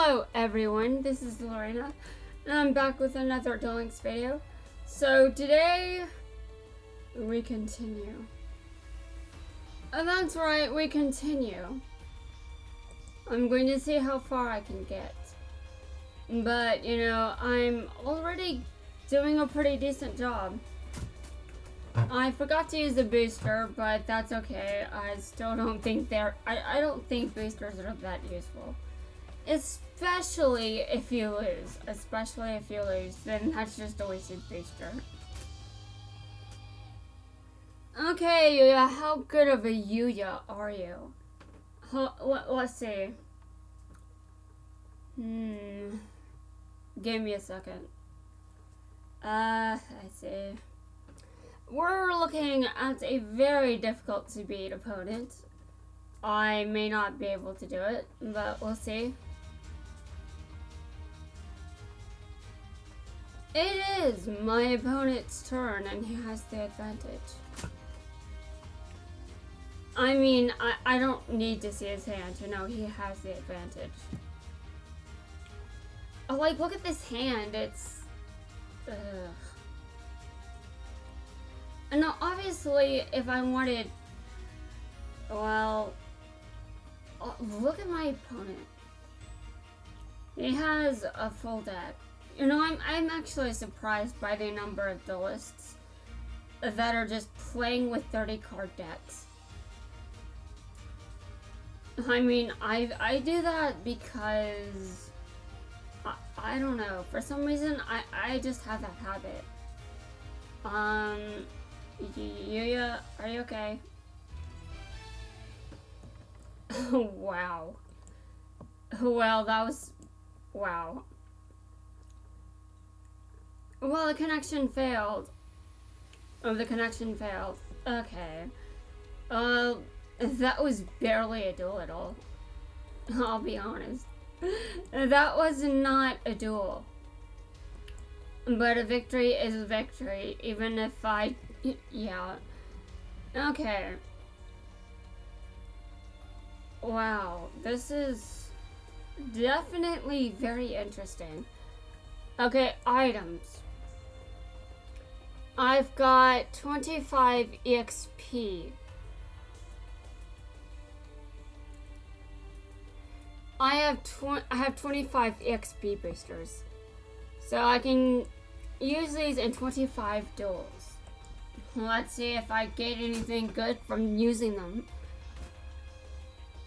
Hello everyone, this is Lorena, and I'm back with another Duel Links video. So today, we continue. And that's right, we continue. I'm going to see how far I can get. But, you know, I'm already doing a pretty decent job. I forgot to use the booster, but that's okay. I still don't think I don't think boosters are that useful. Especially if you lose. Then that's just a wasted booster. Okay, Yuya, how good of a Yuya are you? Let's see. Give me a second. I see. We're looking at a very difficult to beat opponent. I may not be able to do it, but we'll see. It is my opponent's turn and he has the advantage. I mean, I don't need to see his hand to know he has the advantage. Oh, like, look at this hand, it's... Ugh. And now, obviously, if I wanted... Well... look at my opponent. He has a full deck. You know, I'm actually surprised by the number of duelists that are just playing with 30 card decks. I mean, I do that because I don't know, for some reason I just have that habit. Yuya, are you okay? Wow. Well, that was wow. Well, the connection failed. Oh, the connection failed. Okay. That was barely a duel at all. I'll be honest. That was not a duel. But a victory is a victory, even if yeah. Okay. Wow, this is definitely very interesting. Okay, items. I've got 25 EXP. I have 25 EXP boosters. So I can use these in 25 duels. Let's see if I get anything good from using them.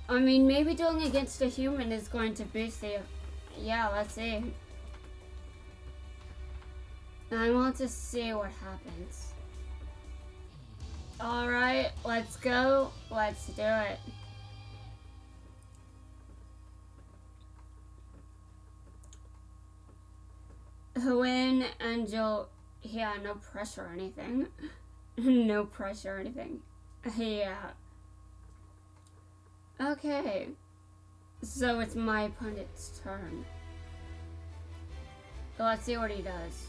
I mean, maybe dueling against a human is going to boost the... Yeah, let's see. I want to see what happens. Alright, let's go. Let's do it. Win, Angel. Yeah, no pressure or anything. No pressure or anything. Yeah. Okay. So it's my opponent's turn. Let's see what he does.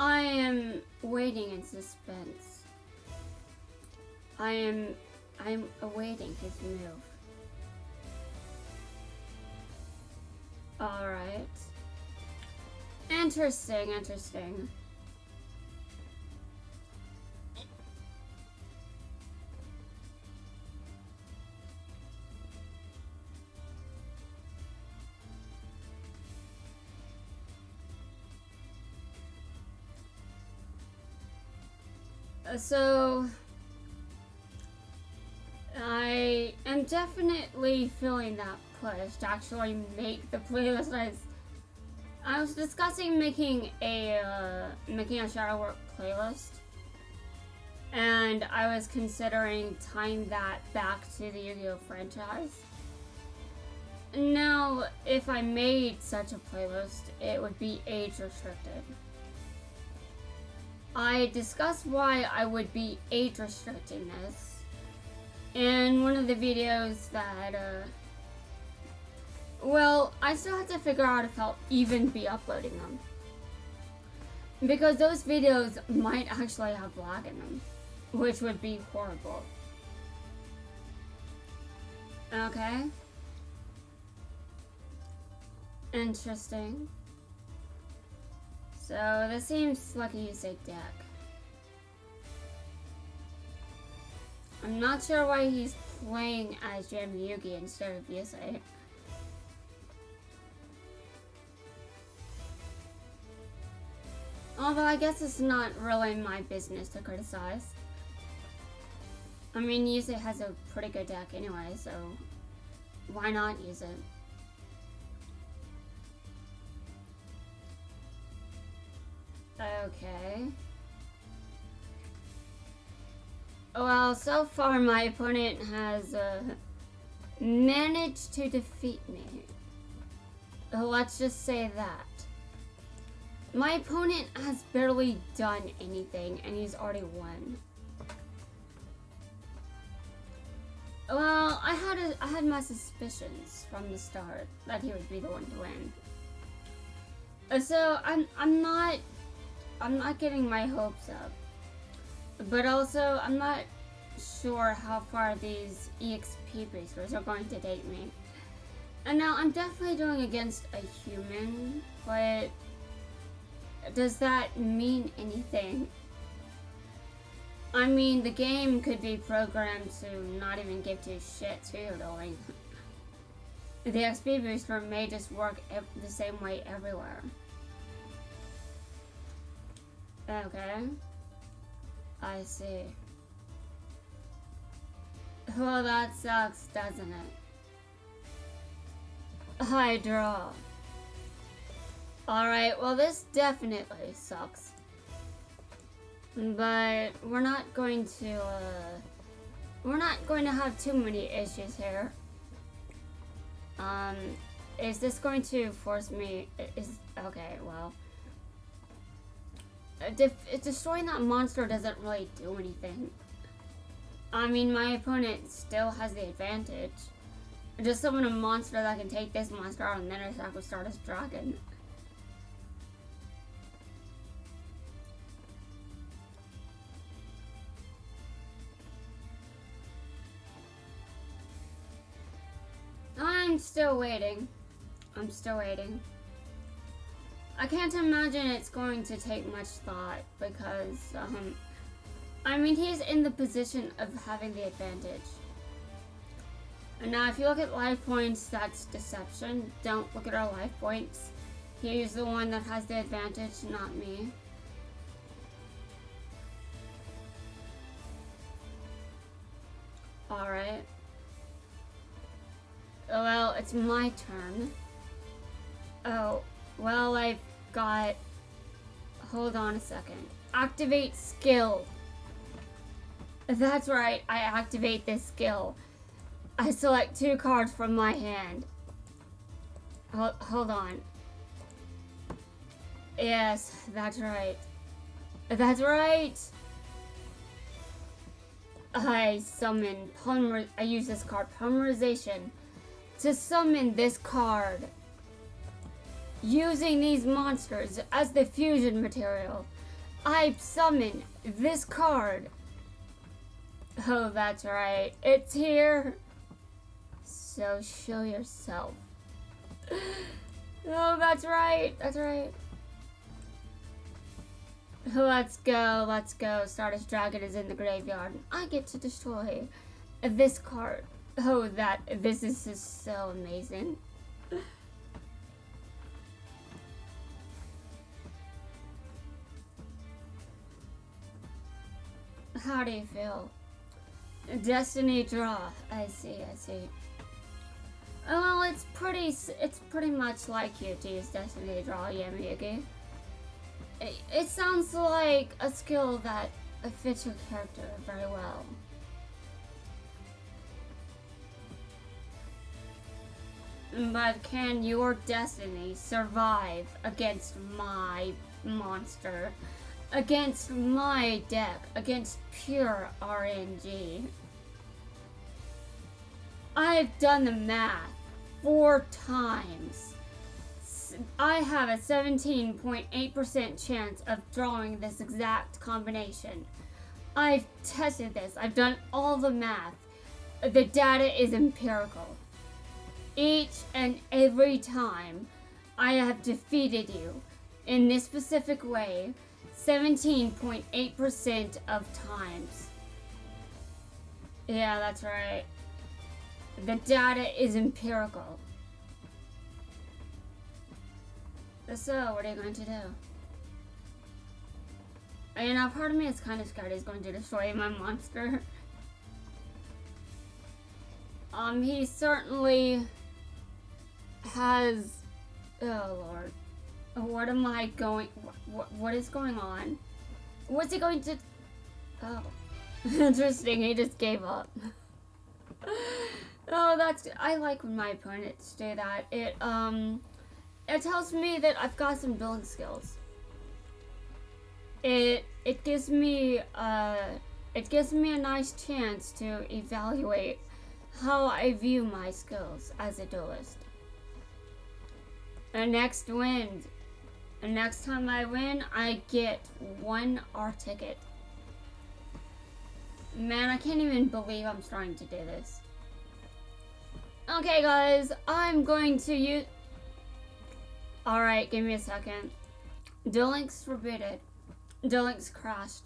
I am waiting in suspense. I'm awaiting his move. Alright. Interesting. So, I am definitely feeling that push to actually make the playlist. I was discussing making a Shadow Work playlist, and I was considering tying that back to the Yu-Gi-Oh franchise. Now, if I made such a playlist, it would be age restricted. I discussed why I would be age restricting this in one of the videos that, well, I still have to figure out if I'll even be uploading them. Because those videos might actually have lag in them, which would be horrible. Okay. Interesting. So this seems like a usage deck. I'm not sure why he's playing as Yugi instead of Yusei. Although I guess it's not really my business to criticize. I mean, Yusei has a pretty good deck anyway, so why not use it? Okay. Well, so far my opponent has managed to defeat me. Let's just say that. My opponent has barely done anything and he's already won. Well, I had my suspicions from the start that he would be the one to win. So I'm not getting my hopes up. But also, I'm not sure how far these EXP boosters are going to take me. And now, I'm definitely doing against a human, but does that mean anything? I mean, the game could be programmed to not even give two shits who you're doing. The XP booster may just work the same way everywhere. Okay. I see. Well, that sucks, doesn't it? I draw. Alright, well this definitely sucks. But we're not going to have too many issues here. Is this going to force me, okay, well. Destroying that monster doesn't really do anything. I mean, my opponent still has the advantage. Just summon a monster that can take this monster out and then attack with Stardust Dragon. I'm still waiting. I can't imagine it's going to take much thought because, I mean, he's in the position of having the advantage. And now, if you look at life points, that's deception. Don't look at our life points. He's the one that has the advantage, not me. Alright. Well, it's my turn. Oh, well, I've got... Hold on a second. Activate skill. That's right, I activate this skill. I select 2 cards from my hand. Hold on. Yes, that's right. That's right! I summon I use this card, Polymerization, to summon this card. Using these monsters as the fusion material, I summon this card. Oh, that's right. It's here. So show yourself. Oh, that's right. That's right. Let's go. Stardust Dragon is in the graveyard. I get to destroy this card. Oh, this is just so amazing. How do you feel? Destiny draw. I see. Well, it's pretty much like you to use Destiny draw, Yamiyuki. It sounds like a skill that fits your character very well. But can your destiny survive against my monster? Against my deck? Against pure RNG? I've done the math 4 times. I have a 17.8% chance of drawing this exact combination. I've tested this. I've done all the math. The data is empirical. Each and every time, I have defeated you in this specific way 17.8% of times. Yeah, that's right. The data is empirical. So, what are you going to do? You know, part of me is kind of scared he's going to destroy my monster. He certainly has... Oh, Lord. What am I going... What is going on? What's he going to... Oh. Interesting, he just gave up. Oh, that's... I like when my opponents do that. It tells me that I've got some building skills. It gives me a nice chance to evaluate how I view my skills as a duelist. And next time I win, I get 1 R ticket. Man, I can't even believe I'm starting to do this. Okay, guys, I'm going to use... Alright, give me a second. Duel Links rebooted. Duel Links crashed.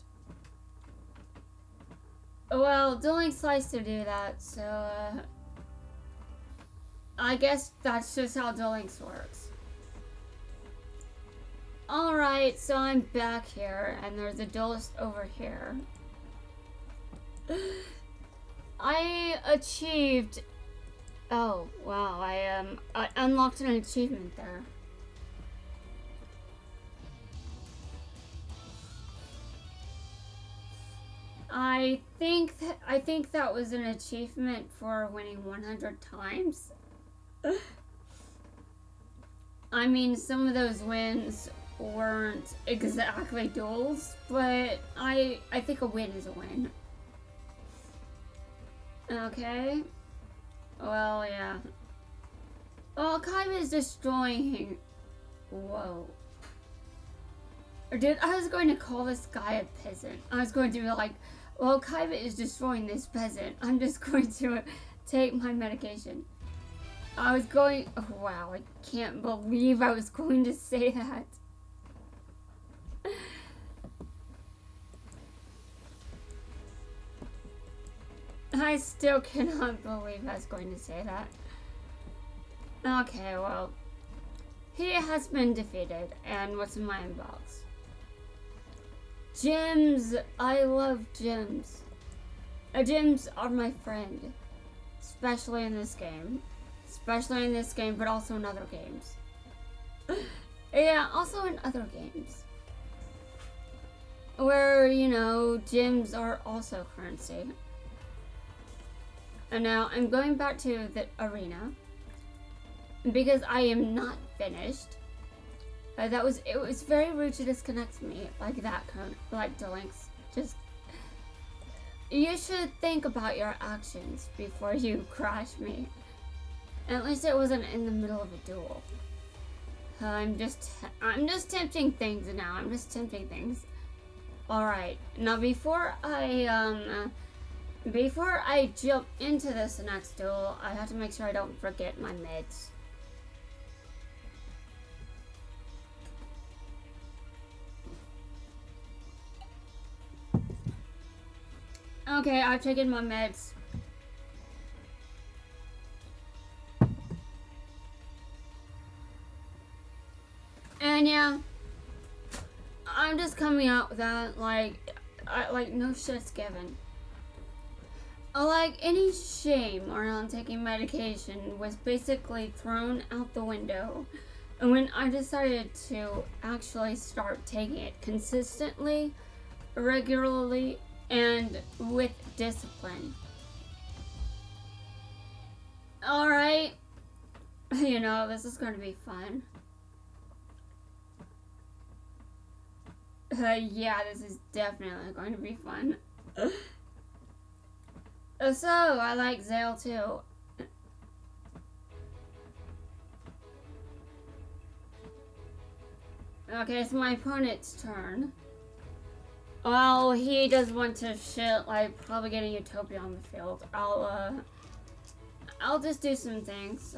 Well, Duel Links likes to do that, so I guess that's just how Duel Links works. Alright, so I'm back here, and there's a duelist over here. I achieved... Oh, wow, I unlocked an achievement there. I think that was an achievement for winning 100 times. I mean, some of those wins weren't exactly duels, but I think a win is a win. Okay. Well, yeah. Well, Kaiba is destroying... Whoa. Dude, I was going to call this guy a peasant. I was going to be like, well, Kaiba is destroying this peasant. I'm just going to take my medication. I was going... Oh, wow, I can't believe I was going to say that. I still cannot believe I was going to say that. Okay, well, he has been defeated, and what's in my inbox? Gems! I love gems. Gems are my friend, especially in this game. Especially in this game, but also in other games. Yeah, also in other games. Where, you know, gems are also currency. And now I'm going back to the arena because I am not finished. It was very rude to disconnect me like that, like Duel Links. Just, you should think about your actions before you crash me. At least it wasn't in the middle of a duel. I'm just tempting things now. I'm just tempting things. All right, now before I jump into this next duel, I have to make sure I don't forget my meds. Okay, I've taken my meds. And yeah, I'm just coming out with that, like no shit's given. Like, any shame around taking medication was basically thrown out the window when I decided to actually start taking it consistently, regularly, and with discipline. Alright, you know, this is going to be fun. Yeah, this is definitely going to be fun. So, I like Zale too. Okay, it's my opponent's turn. Well, he does want to shit, like, probably get a Utopia on the field. I'll just do some things.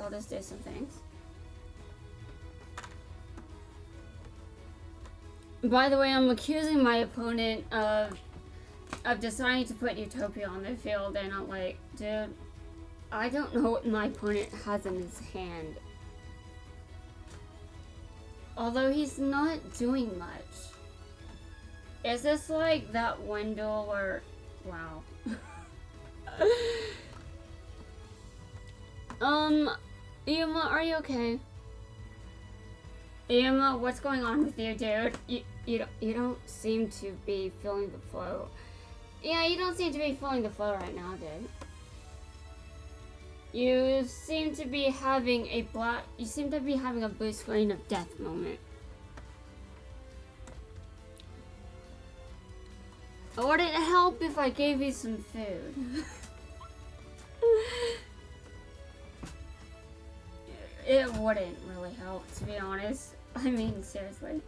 By the way, I'm accusing my opponent of deciding to put Utopia on the field, and I'm like, dude, I don't know what my opponent has in his hand. Although he's not doing much. Is this like that one duel where... Wow. Yuma, are you okay? Yuma, what's going on with you, dude? You don't seem to be feeling the flow. Yeah, you don't seem to be feeling the flow right now, dude. You seem to be having a blue screen of death moment. Would it help if I gave you some food? It wouldn't really help, to be honest. I mean, seriously.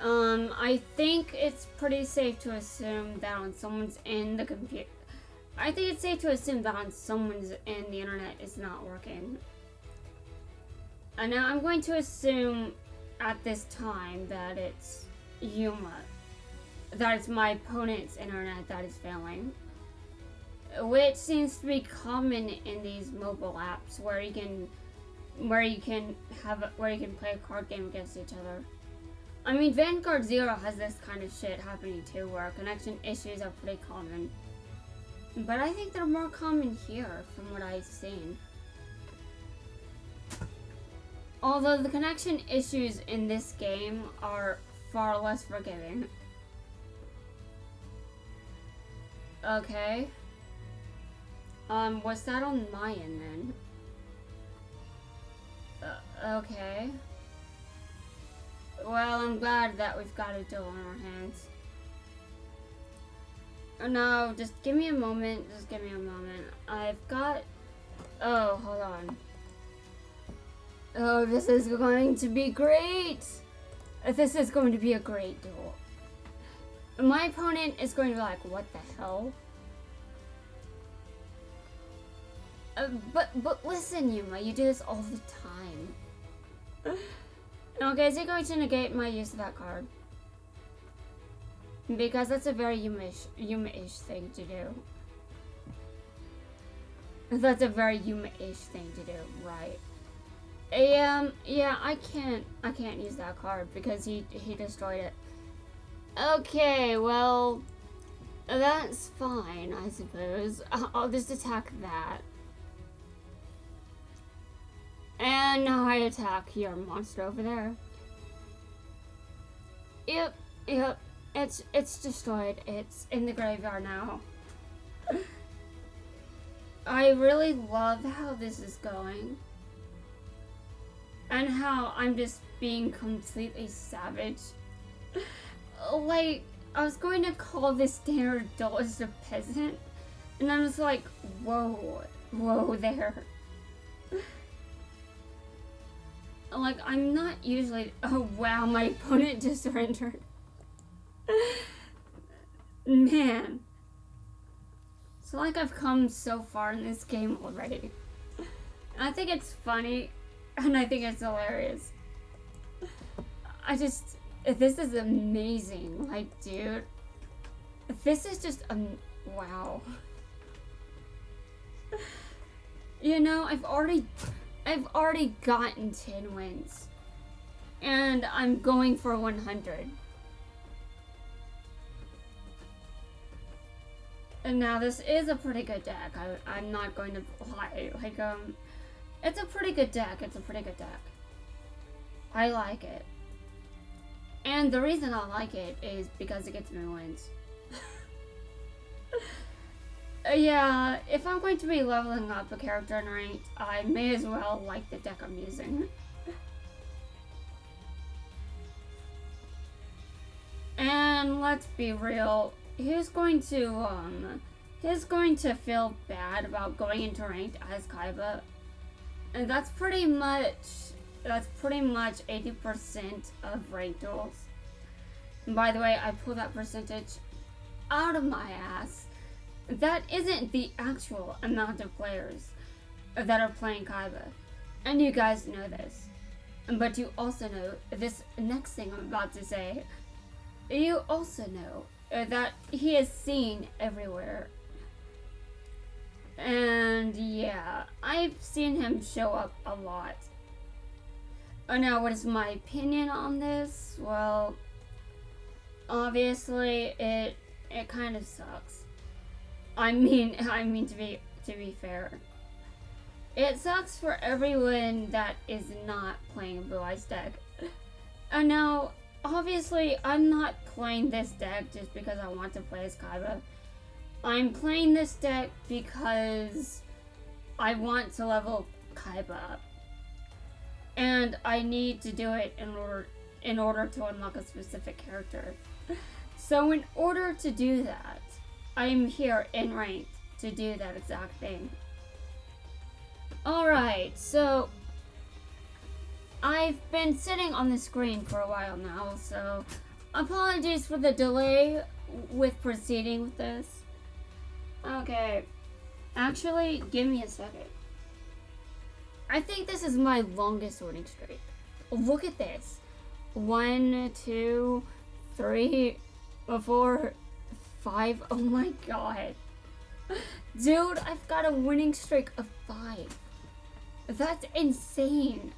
I think it's pretty safe to assume that on someone's end, the computer... I think it's safe to assume that on someone's end, the internet is not working. And now I'm going to assume at this time that it's Yuma. That it's my opponent's internet that is failing. Which seems to be common in these mobile apps where you can play a card game against each other. I mean, Vanguard Zero has this kind of shit happening too, where connection issues are pretty common. But I think they're more common here, from what I've seen. Although the connection issues in this game are far less forgiving. Okay. Was that on my end then? Okay. Well, I'm glad that we've got a duel in our hands. No, just give me a moment. Just give me a moment. I've got... Oh, hold on. Oh, this is going to be great! This is going to be a great duel. My opponent is going to be like, what the hell? But listen, Yuma, you do this all the time. Okay, is he going to negate my use of that card? Because that's a very Yuma-ish thing to do. That's a very Yuma-ish thing to do, right? Yeah, I can't use that card because he destroyed it. Okay, well, that's fine, I suppose. I'll just attack that. And now I attack your monster over there. Yep, it's destroyed. It's in the graveyard now. I really love how this is going. And how I'm just being completely savage. Like, I was going to call this standard duelist a peasant. And I was like, whoa there. Like, I'm not usually... Oh, wow, my opponent just surrendered. Man. It's like I've come so far in this game already. I think it's funny, and I think it's hilarious. This is amazing. Like, dude. This is just, wow. You know, I've already gotten 10 wins. And I'm going for 100. And now this is a pretty good deck. I'm not going to lie. Like, it's a pretty good deck. I like it. And the reason I like it is because it gets me wins. Yeah, if I'm going to be leveling up a character in ranked, I may as well like the deck I'm using. And let's be real, who's going to feel bad about going into ranked as Kaiba? And that's pretty much 80% of ranked duels. And by the way, I pulled that percentage out of my ass. That isn't the actual amount of players that are playing Kaiba. And you guys know this. But you also know this next thing I'm about to say. You also know that he is seen everywhere. And yeah, I've seen him show up a lot. Now, what is my opinion on this? Well, obviously, it kind of sucks. I mean to be fair, it sucks for everyone that is not playing Blue Eyes deck. And now, obviously, I'm not playing this deck just because I want to play as Kaiba. I'm playing this deck because I want to level Kaiba up. And I need to do it in order to unlock a specific character. So in order to do that, I'm here in ranked to do that exact thing. Alright, so I've been sitting on the screen for a while now, so apologies for the delay with proceeding with this. Okay, actually, give me a second. I think this is my longest winning streak. Look at this. 1, 2, 3, 4, 5. Oh my god. Dude, I've got a winning streak of 5. That's insane.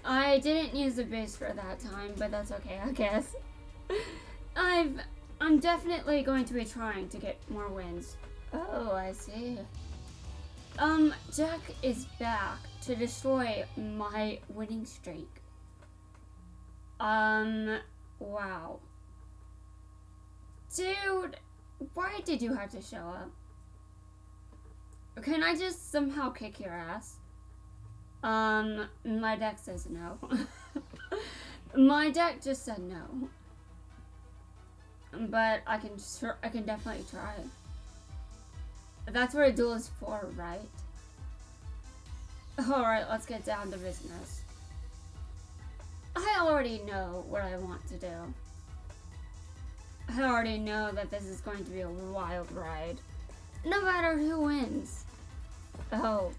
I didn't use the boost for that time, but that's okay, I guess. I'm definitely going to be trying to get more wins. Oh, I see. Jack is back to destroy my winning streak. Wow. Dude, why did you have to show up? Can I just somehow kick your ass? My deck says no. My deck just said no. But I can definitely try. That's what a duel is for, right? Alright, let's get down to business. I already know what I want to do. I already know that this is going to be a wild ride. No matter who wins. Oh,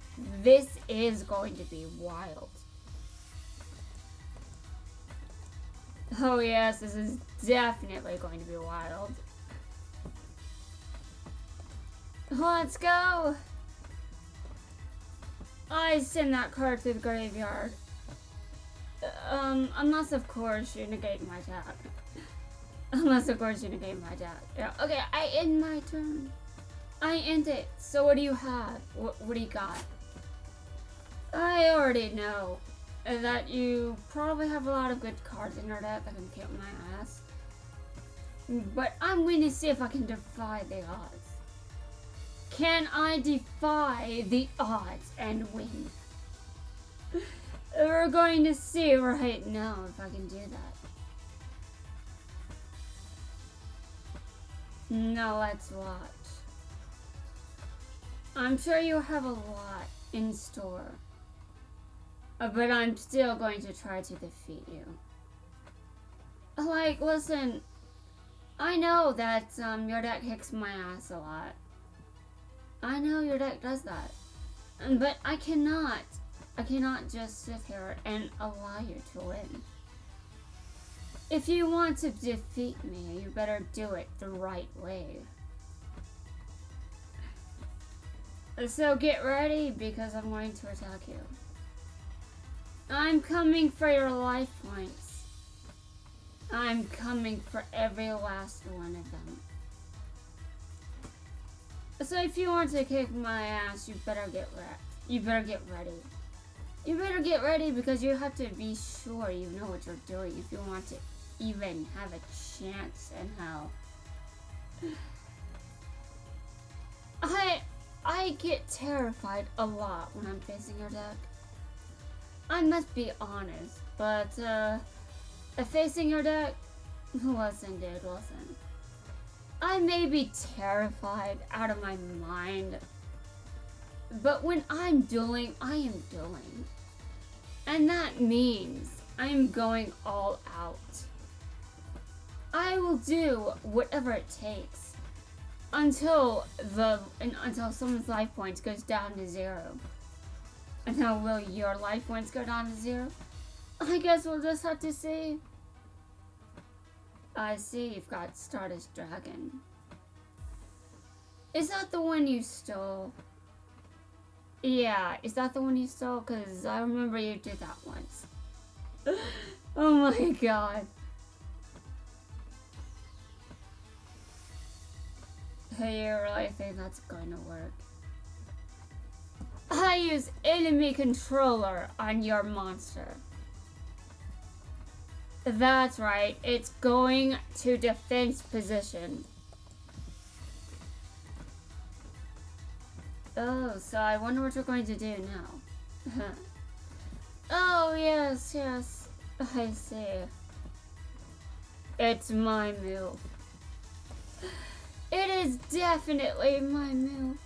this is going to be wild. Oh yes, this is definitely going to be wild. Let's go! I send that card to the graveyard. Unless of course you negate my attack. Unless of course you negate my attack. Yeah, okay, I end my turn. I end it. So what do you have? What do you got? I already know that you probably have a lot of good cards in your deck that can kick my ass. But I'm going to see if I can defy the odds. Can I defy the odds and win? We're going to see right now if I can do that. Now let's watch. I'm sure you have a lot in store. But I'm still going to try to defeat you. Like, listen, I know that your deck kicks my ass a lot. I know your deck does that. But I cannot just sit here and allow you to win. If you want to defeat me, you better do it the right way. So get ready, because I'm going to attack you. I'm coming for your life points. I'm coming for every last one of them. So if you want to kick my ass, you better get wrecked. You better get ready. You better get ready, because you have to be sure you know what you're doing if you want to even have a chance in hell. I get terrified a lot when I'm facing your deck. I must be honest, but facing your deck, listen dude, listen. I may be terrified out of my mind, but when I'm dueling, I am dueling. And that means I'm going all out. I will do whatever it takes. until someone's life points goes down to 0. And now will your life points go down to 0? I guess we'll just have to see. I see you've got Stardust Dragon. Is that the one you stole? Yeah, is that the one you stole? Because I remember you did that once. Oh my god. Hey, you really think that's going to work? I use enemy controller on your monster. That's right, it's going to defense position. Oh, so I wonder what we're going to do now. Oh, yes, yes, I see. It's my move. It is definitely my move.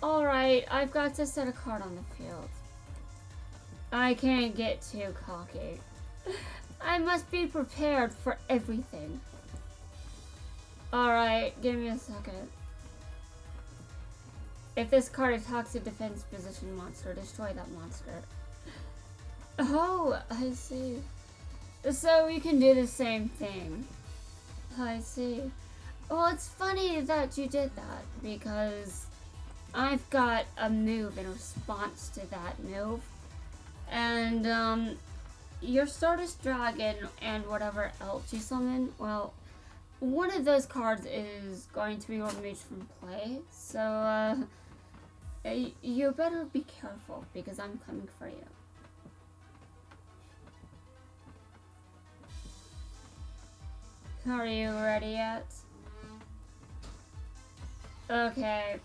Alright, I've got to set a card on the field. I can't get too cocky. I must be prepared for everything. Alright, give me a second. If this card attacks a defense position monster, destroy that monster. Oh, I see. So you can do the same thing. I see. Well, it's funny that you did that, because I've got a move in response to that move. And, your Stardust Dragon and whatever else you summon, well, one of those cards is going to be removed from play, so, you better be careful, because I'm coming for you. Are you ready yet? Okay.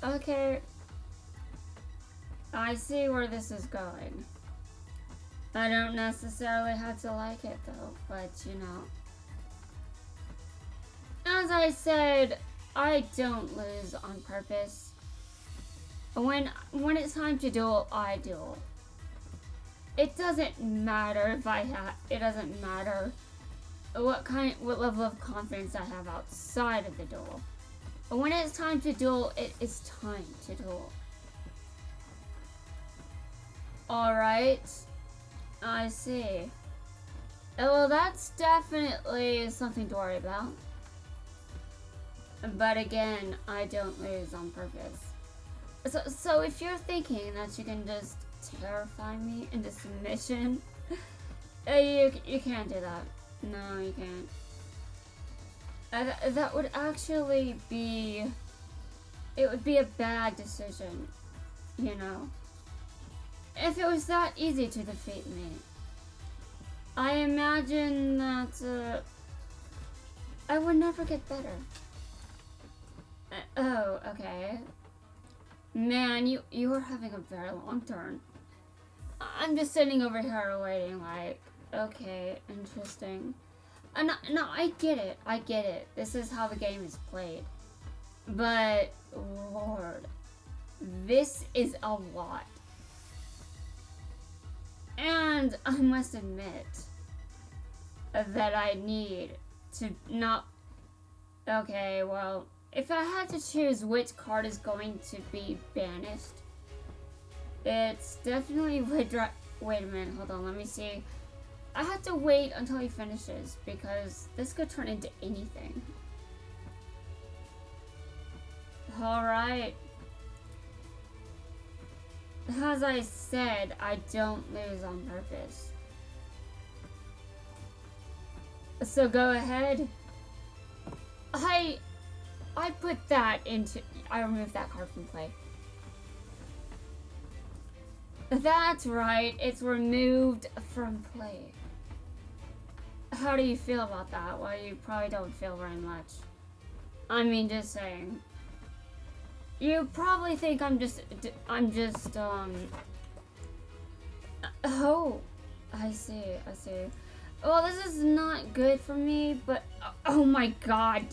Okay. I see where this is going. I don't necessarily have to like it though, but you know. As I said, I don't lose on purpose. When it's time to duel, I duel. It doesn't matter if it doesn't matter what level of confidence I have outside of the duel. But when it's time to duel, it is time to duel. Alright. I see. Well, that's definitely something to worry about. But again, I don't lose on purpose. So if you're thinking that you can just terrify me into submission, you can't do that. No, you can't. That would actually be... It would be a bad decision, you know. If it was that easy to defeat me. I imagine that, I would never get better. Oh, okay. Man, you are having a very long turn. I'm just sitting over here waiting like, okay, interesting. No, I get it. This is how the game is played. But, Lord, this is a lot. And I must admit that I need to not... Okay, well, if I had to choose which card is going to be banished, it's definitely... Wait a minute, hold on, let me see. I have to wait until he finishes, because this could turn into anything. Alright. As I said, I don't lose on purpose. So go ahead. I put that into... I removed that card from play. That's right, it's removed from play. How do you feel about that? Well, you probably don't feel very much. I mean, just saying. You probably think I'm just, oh, I see. Well, this is not good for me, but, oh my god.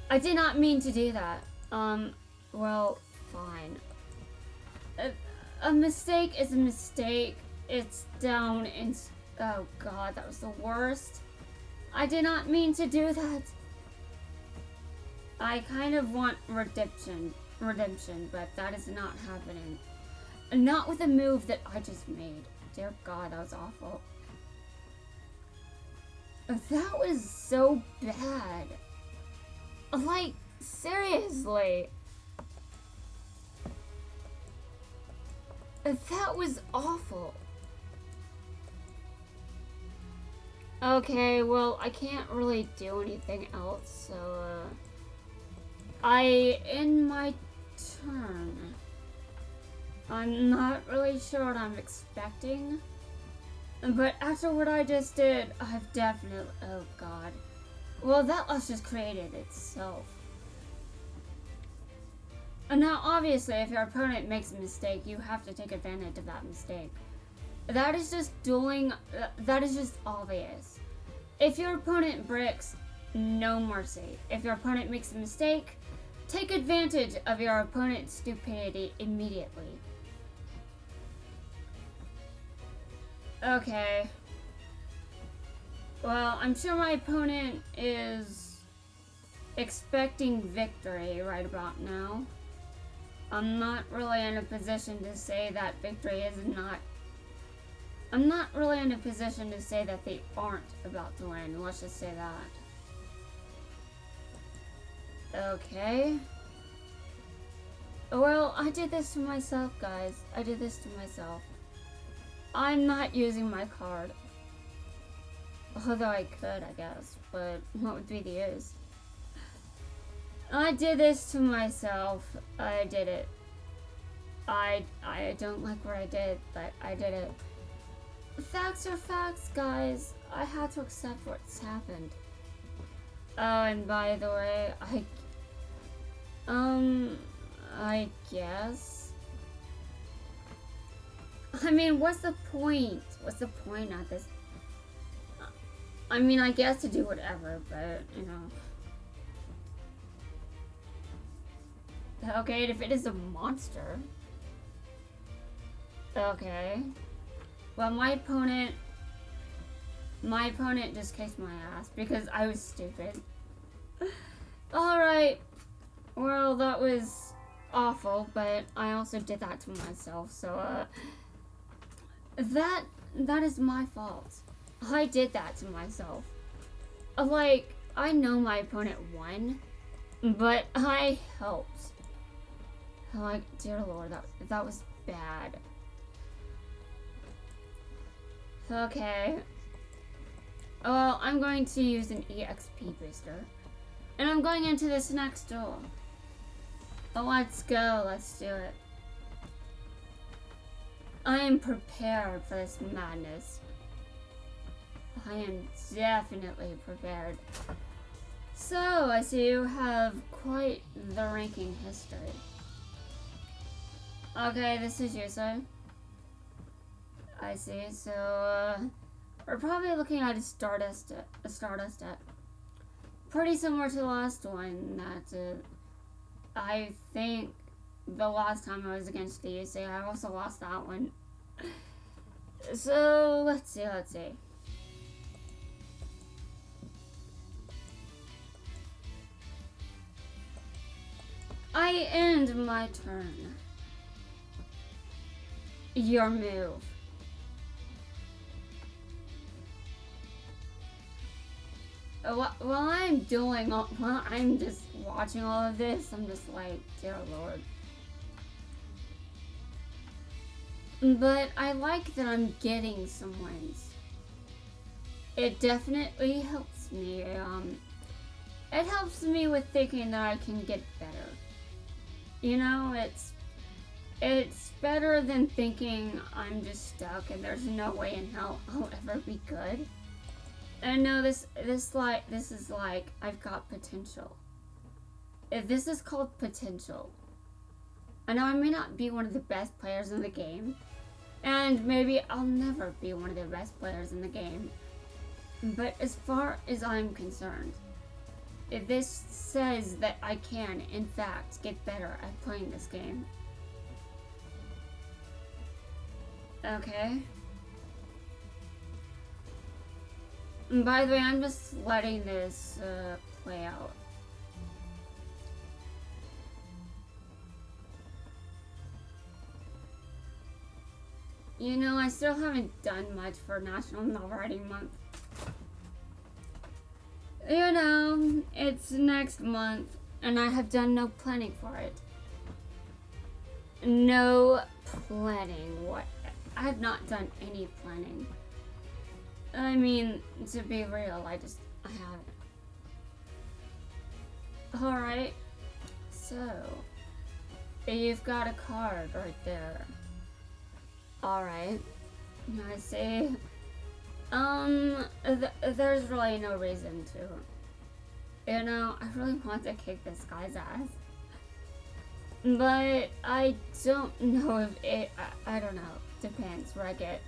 I did not mean to do that. Well, fine. A mistake is a mistake. It's down in, oh god, that was the worst. I did not mean to do that. I kind of want redemption, but that is not happening. Not with a move that I just made. Dear God, that was awful. That was so bad. Like, seriously. That was awful. Okay, well, I can't really do anything else, so, I end my turn. I'm not really sure what I'm expecting, but after what I just did, I've definitely, oh God. Well, that loss just created itself. And now, obviously, if your opponent makes a mistake, you have to take advantage of that mistake. That is just dueling, that is just obvious. If your opponent bricks, no mercy. If your opponent makes a mistake, take advantage of your opponent's stupidity immediately. Okay. Well, I'm sure my opponent is expecting victory right about now. I'm not really in a position to say that victory is not... I'm not really in a position to say that they aren't about to win. Let's just say that. Okay. Well, I did this to myself, guys. I did this to myself. I'm not using my card. Although I could, I guess. But what would be the use? I did this to myself. I did it. I don't like what I did, but I did it. Facts are facts, guys. I had to accept what's happened. Oh, and by the way, I guess. I mean, what's the point? What's the point at this? I mean, I guess to do whatever, but, you know. Okay, if it is a monster. Okay. Well, my opponent just kicked my ass because I was stupid. Alright. Well, that was awful, but I also did that to myself, so, that is my fault. I did that to myself. Like, I know my opponent won, but I helped. Like, dear Lord, that was bad. Okay. Well, I'm going to use an EXP booster. And I'm going into this next duel. Let's go, let's do it. I am prepared for this madness. I am definitely prepared. So, I see you have quite the ranking history. Okay, this is you, sir. I see, so, we're probably looking at a Stardust deck. Pretty similar to the last one that, I think the last time I was against the UC, I also lost that one. So, let's see. I end my turn. Your move. While I'm just watching all of this, I'm just like, dear Lord. But I like that I'm getting some wins. It definitely helps me. It helps me with thinking that I can get better. You know, it's better than thinking I'm just stuck and there's no way in hell I'll ever be good. And no, this is like I've got potential. This is called potential. I know I may not be one of the best players in the game, and maybe I'll never be one of the best players in the game. But as far as I'm concerned, this says that I can, in fact, get better at playing this game. Okay. And by the way, I'm just letting this play out. You know, I still haven't done much for National Novel Writing Month. You know, it's next month, and I have done no planning for it. No planning. What? I have not done any planning. I mean, to be real, I haven't. Alright, so, you've got a card right there. Alright, I see. There's really no reason to. You know, I really want to kick this guy's ass. But I don't know if it, I don't know. Depends where I get.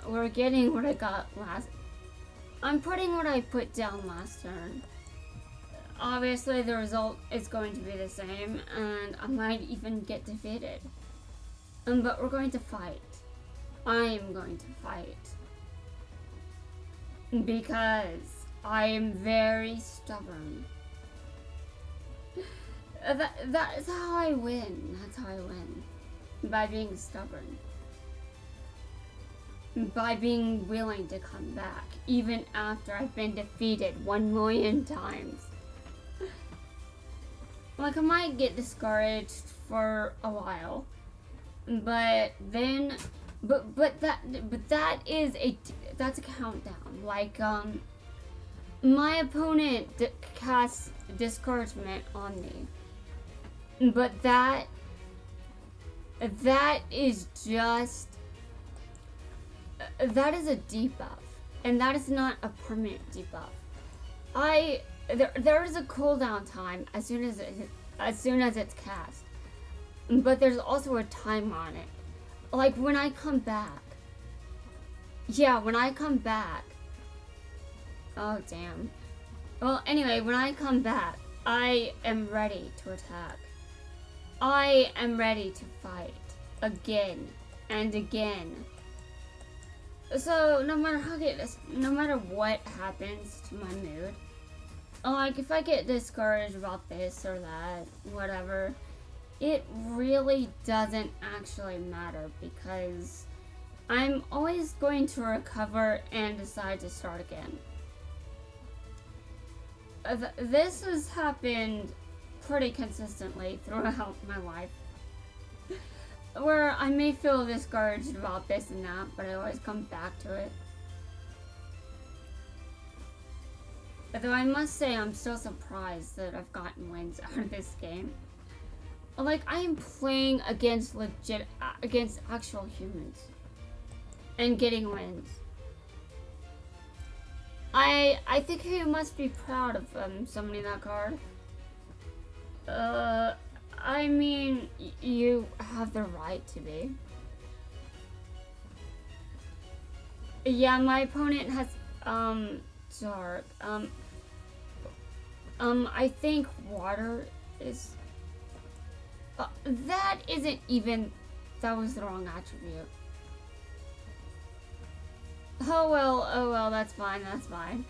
We're getting what I got last. I'm putting what I put down last turn. Obviously, the result is going to be the same, and I might even get defeated. But we're going to fight. I am going to fight. Because I am very stubborn. That's how I win. That's how I win. By being stubborn. By being willing to come back, even after I've been defeated 1,000,000 times. Like, I might get discouraged for a while, but then, that's a countdown. Like, my opponent casts discouragement on me, but that is just. That is a debuff, and that is not a permanent debuff. There is a cooldown time as soon as it's cast, but there's also a time on it. Like when I come back. Yeah, when I come back. Oh damn. Well, anyway, when I come back, I am ready to attack. I am ready to fight again and again. So no matter what happens to my mood, like if I get discouraged about this or that, whatever, it really doesn't actually matter because I'm always going to recover and decide to start again. This has happened pretty consistently throughout my life. Where I may feel discouraged about this and that, but I always come back to it. Though I must say I'm still surprised that I've gotten wins out of this game. Like, I am playing against actual humans. And getting wins. I think you must be proud of summoning that card. I mean, you have the right to be. Yeah, my opponent has, dark. I think water is... that isn't even... That was the wrong attribute. Oh well, that's fine, that's fine.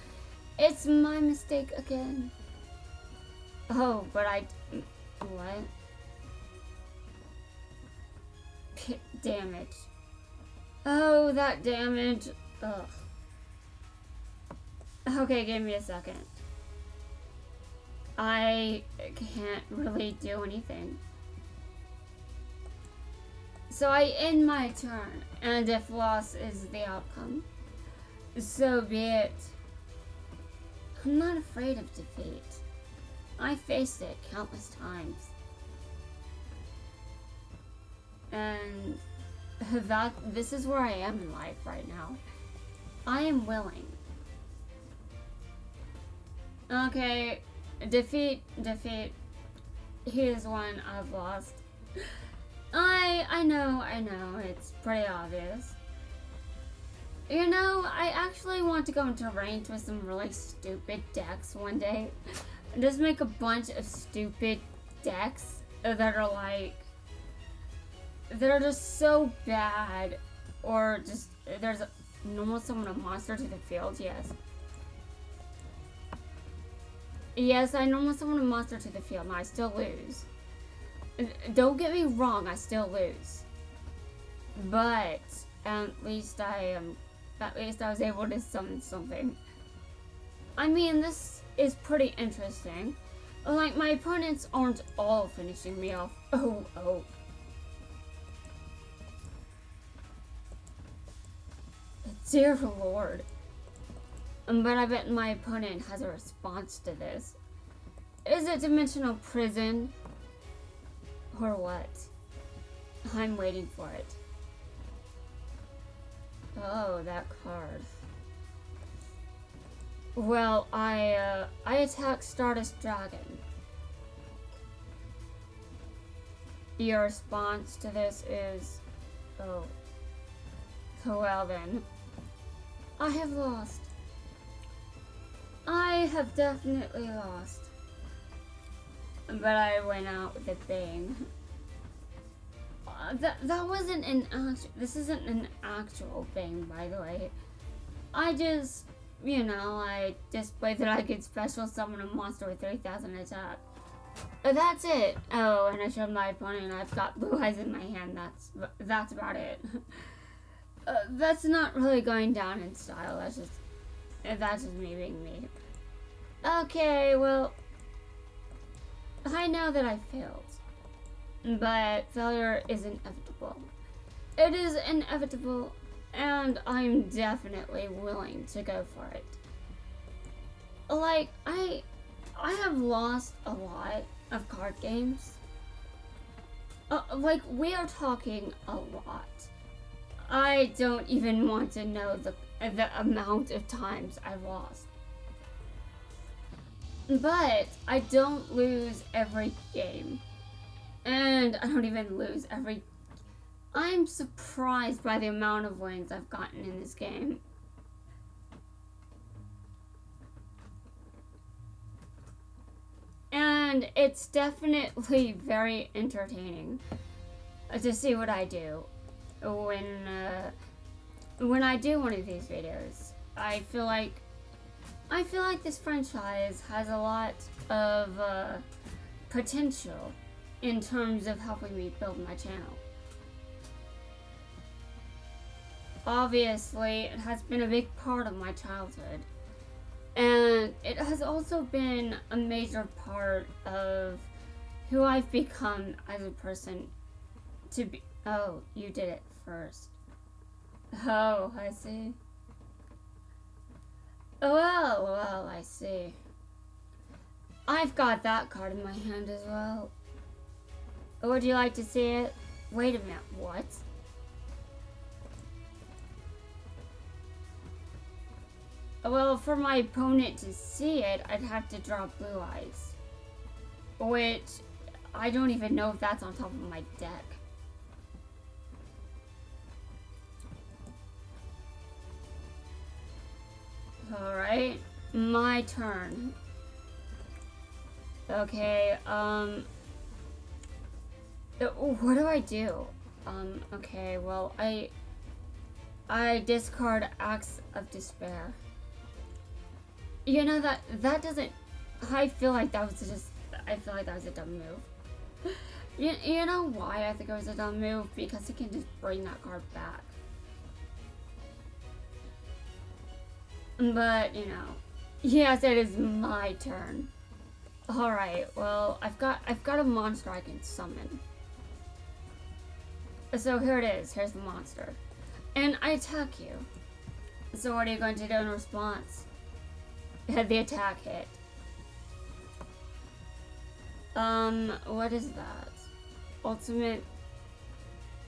It's my mistake again. Oh, but what? Damage. Oh, that damage. Ugh. Okay, give me a second. I can't really do anything. So I end my turn, and if loss is the outcome, so be it. I'm not afraid of defeat. I faced it countless times. And this is where I am in life right now. I am willing. Okay, defeat. Here's one I've lost. I know, it's pretty obvious. You know, I actually want to go into range with some really stupid decks one day. Just make a bunch of stupid decks that are like... They're just so bad. Or just, there's normal summon a monster to the field, yes. Yes, I normal summon a monster to the field and I still lose. don't get me wrong, I still lose. But at least I was able to summon something. I mean, this is pretty interesting. Like, my opponents aren't all finishing me off. Oh. Dear Lord. But I bet my opponent has a response to this. Is it Dimensional Prison? Or what? I'm waiting for it. Oh, that card. Well, I attack Stardust Dragon. Your response to this is... Oh. Well then. I have lost. I have definitely lost. But I went out with a bang. That wasn't an actual... This isn't an actual bang, by the way. I just... You know, I displayed that I could special summon a monster with 3,000 attack. That's it. Oh, and I showed my opponent I've got blue eyes in my hand. That's about it. That's not really going down in style. That's just me being me. Okay, well, I know that I failed, but failure is inevitable. It is inevitable, and I'm definitely willing to go for it. Like, I have lost a lot of card games. Like, we are talking a lot. I don't even want to know the amount of times I've lost. But I don't lose every game. And I don't even lose every... I'm surprised by the amount of wins I've gotten in this game. And it's definitely very entertaining to see what I do when I do one of these videos. I feel like this franchise has a lot of potential in terms of helping me build my channel. Obviously, it has been a big part of my childhood, and it has also been a major part of who I've become as a person to be. Oh, you did it first. Oh, I see. Well, I see. I've got that card in my hand as well. Would you like to see it? Wait a minute, what? Well, for my opponent to see it, I'd have to draw blue eyes. Which, I don't even know if that's on top of my deck. Alright, my turn. Okay, what do I do? Okay, well, I discard Axe of Despair. You know, that doesn't... I feel like that was a dumb move. You know why I think it was a dumb move? Because it can just bring that card back. But, you know, yes, it is my turn. Alright, well, I've got a monster I can summon. So here it is, here's the monster. And I attack you. So what are you going to do in response? The attack hit. What is that? Ultimate,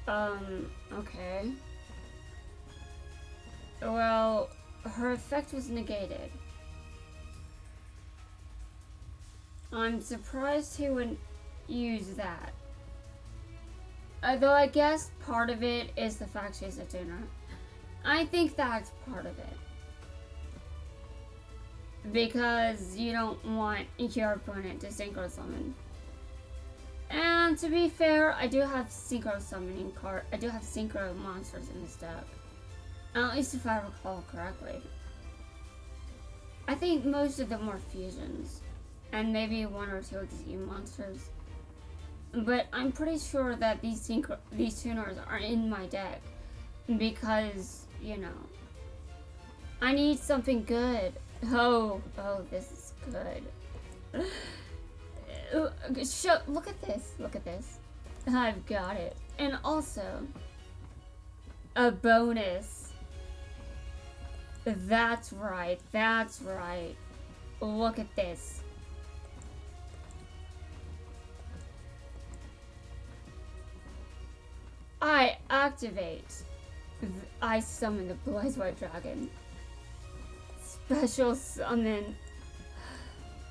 okay. Well, her effect was negated. I'm surprised he wouldn't use that. Though I guess part of it is the fact she's a tuner. I think that's part of it. Because you don't want your opponent to synchro summon. And to be fair, I do have synchro summoning card. I do have synchro monsters in this deck. At least if I recall correctly. I think most of them were fusions. And maybe one or two extreme monsters. But I'm pretty sure that these tuners are in my deck because, you know, I need something good. Oh, this is good. Look at this. Look at this. I've got it. And also, a bonus. That's right. That's right. Look at this. I activate. I summon the Blue Eyes White Dragon. Special summon.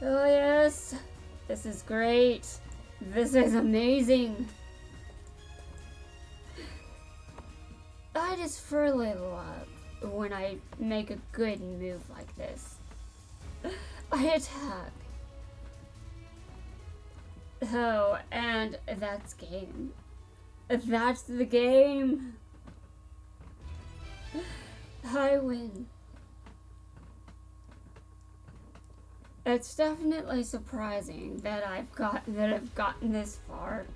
Oh yes. This is great. This is amazing. I just really love when I make a good move like this. I attack. Oh, and that's game. That's the game. I win. It's definitely surprising that I've gotten this far.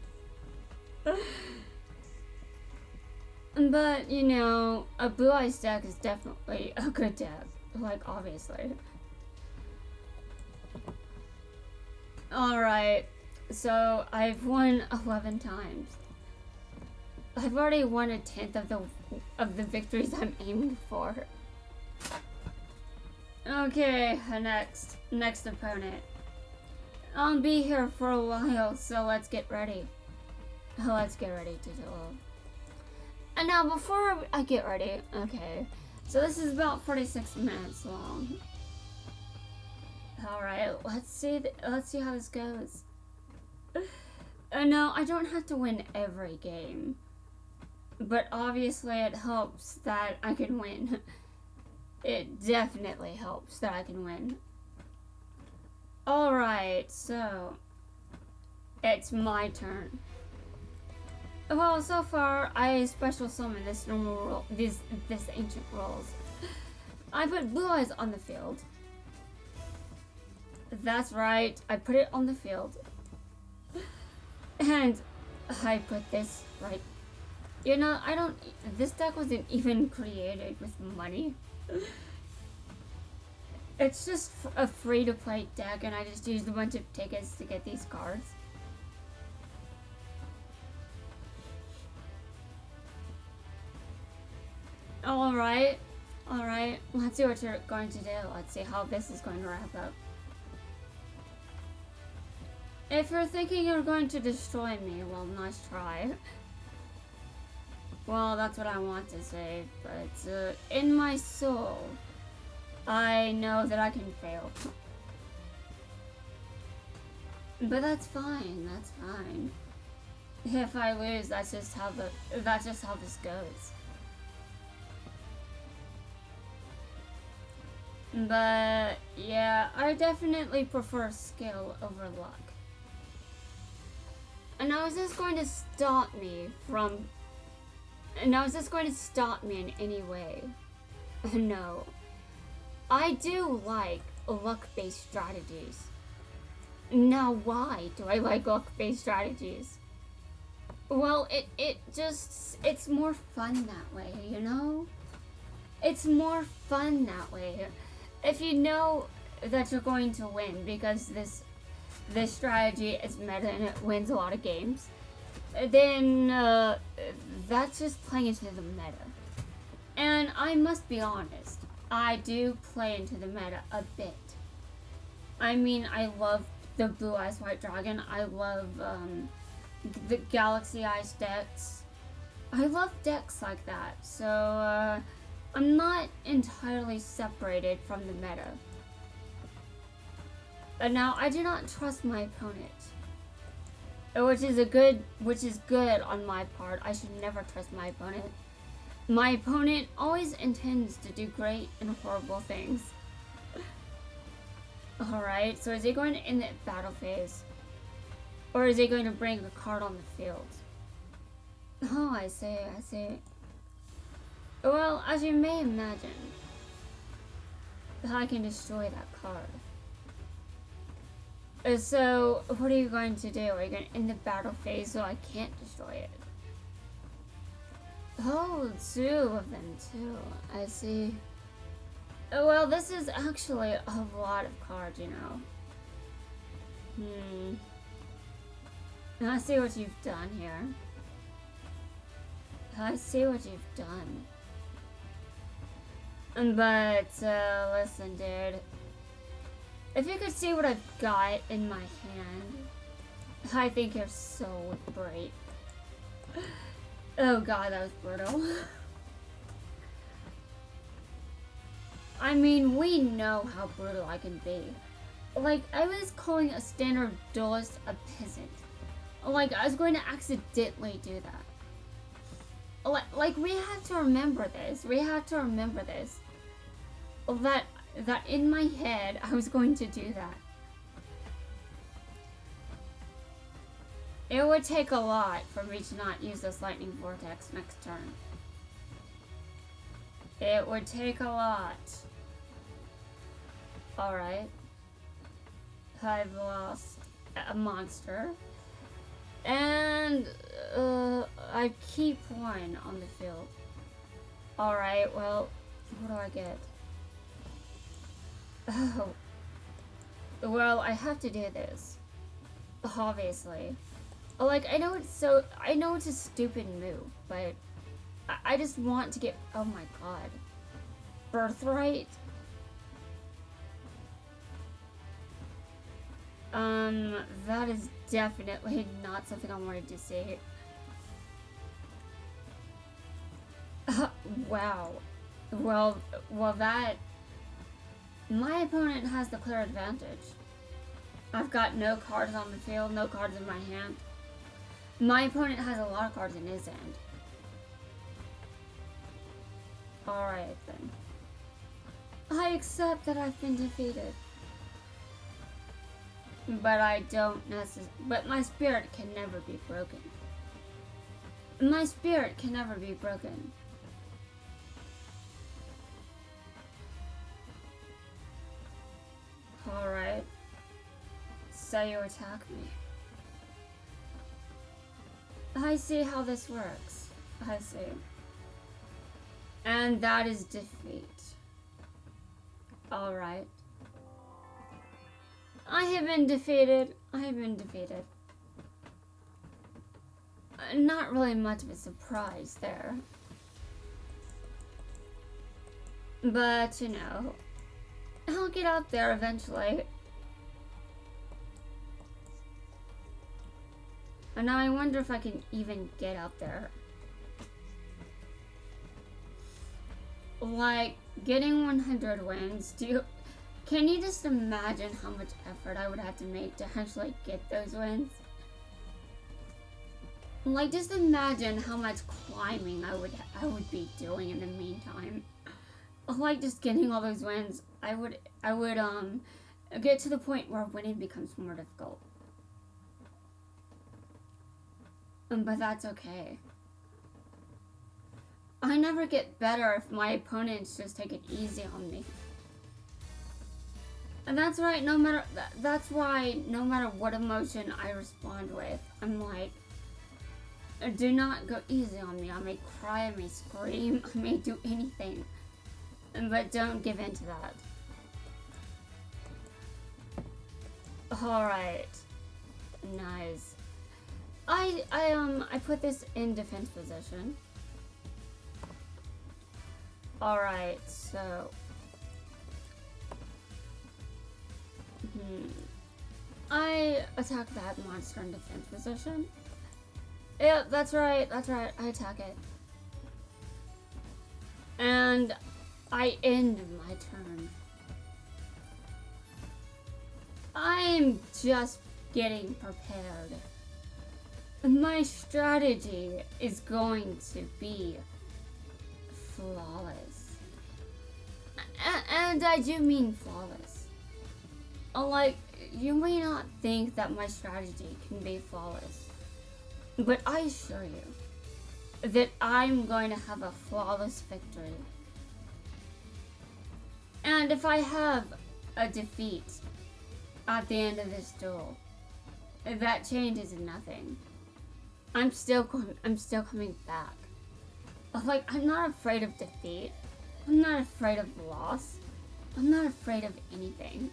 But, you know, a Blue Eyes deck is definitely a good deck. Like, obviously. Alright, so I've won 11 times. I've already won 1/10 of the victories I'm aiming for. Okay, next opponent. I'll be here for a while, so let's get ready. Let's get ready to duel. And now, before I get ready, okay, so this is about 46 minutes long. All right, let's see how this goes. No, I don't have to win every game, but obviously it helps that I can win. It definitely helps that I can win. All right, so it's my turn. Well, so far I special summon this normal role, this ancient rolls. I put Blue Eyes on the field. That's right, I put it on the field. And I put this right. You know, this deck wasn't even created with money. It's just a free-to-play deck, and I just used a bunch of tickets to get these cards. Alright, let's see what you're going to do. Let's see how this is going to wrap up. If you're thinking you're going to destroy me, well, nice try. Well, that's what I want to say, but in my soul, I know that I can fail. But that's fine, that's fine. If I lose, that's just how this goes. But yeah, I definitely prefer skill over luck. And now is this going to stop me in any way? No. I do like luck-based strategies. Now why do I like luck-based strategies? Well, it's more fun that way, you know? It's more fun that way. If you know that you're going to win because this strategy is meta and it wins a lot of games, then that's just playing into the meta. And I must be honest, I do play into the meta a bit. I mean, I love the Blue Eyes White Dragon. I love the Galaxy Eyes decks. I love decks like that. So I'm not entirely separated from the meta. But now I do not trust my opponent, which is good on my part. I should never trust my opponent. My opponent always intends to do great and horrible things. Alright, so is he going to end the battle phase? Or is he going to bring a card on the field? Oh, I see. Well, as you may imagine, I can destroy that card. So, what are you going to do? Are you going to end the battle phase so I can't destroy it? Oh, 2 of them too. I see. Oh, well, this is actually a lot of cards, you know. I see what you've done here. I see what you've done. But, listen, dude. If you could see what I've got in my hand, I think you're so great. Oh god, that was brutal. I mean, we know how brutal I can be. Like, I was calling a standard duelist a peasant. Like, I was going to accidentally do that. Like, we have to remember this. We have to remember this. That in my head, I was going to do that. It would take a lot for me to not use this lightning vortex next turn. It would take a lot. Alright. I've lost a monster. And I keep one on the field. Alright, well, what do I get? Oh. Well, I have to do this. Obviously. Like, I know it's a stupid move, but I just want to get, oh my god. Birthright? That is definitely not something I wanted to see. Wow. Well, that... My opponent has the clear advantage. I've got no cards on the field, no cards in my hand. My opponent has a lot of cards in his hand. Alright then. I accept that I've been defeated. But I don't necessarily... But my spirit can never be broken. My spirit can never be broken. Alright. So you attack me. I see how this works. I see. And that is defeat. Alright. I have been defeated. I have been defeated. Not really much of a surprise there. But, you know, I'll get out there eventually. And now I wonder if I can even get out there. Like, getting 100 wins, can you just imagine how much effort I would have to make to actually get those wins? Like, just imagine how much climbing I would be doing in the meantime. Like, just getting all those wins, I would get to the point where winning becomes more difficult. But that's okay. I never get better if my opponents just take it easy on me. And that's right, that's why no matter what emotion I respond with, I'm like, do not go easy on me. I may cry, I may scream, I may do anything. But don't give in to that. Alright. Nice. I put this in defense position. Alright, so... I attack that monster in defense position. Yeah, that's right, I attack it. And I end my turn. I'm just getting prepared. My strategy is going to be flawless. And I do mean flawless. Like, you may not think that my strategy can be flawless, but I assure you that I'm going to have a flawless victory. And if I have a defeat, at the end of this duel. That changes nothing. I'm still coming back. Like, I'm not afraid of defeat. I'm not afraid of loss. I'm not afraid of anything.